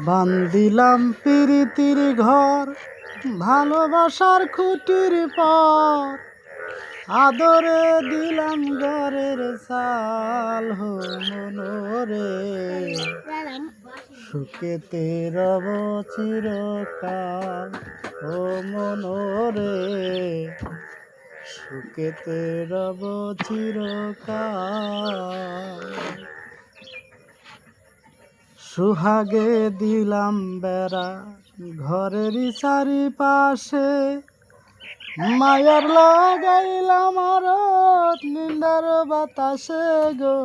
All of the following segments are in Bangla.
বান্দিলাম প্রীতির ঘর ভালোবাসার খুঁটির পর, আদরে দিলাম ঘরের চাল হো মনোরে, সুখেতে রব চিরকাল ও মনোরে, সুখেতে রব চিরকাল। সুহাগে দিলাম বেড়া ঘরেরই চারিপাশে, মায়ার লাগাইলাম আরত নিন্দার বাতাসে গো,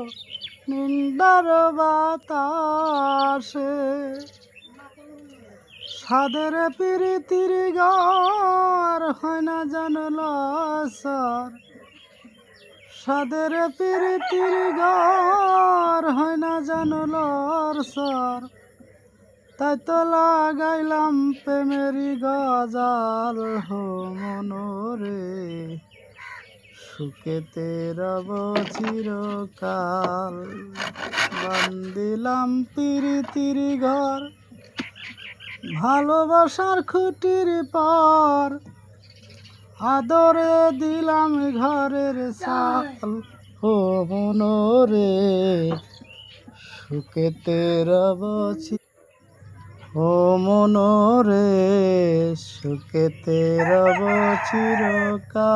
নিন্দার বাতাসে। সাদের প্রীতির ঘর হয় না জানল সর, সাদের প্রীতির ঘর হয় না জানলর সর, তাই তো লাগাইলাম প্রেমেরই গজাল হো মনোরে, সুখেতে রব চিরকাল। বান্দিলাম প্রীতির ঘর ভালোবাসার খুঁটির পর, আদরে দিলাম ঘরের চাল ও মনোরে, সুখেতে রব ও মনোরে, সুখেতে রব চিরকাল।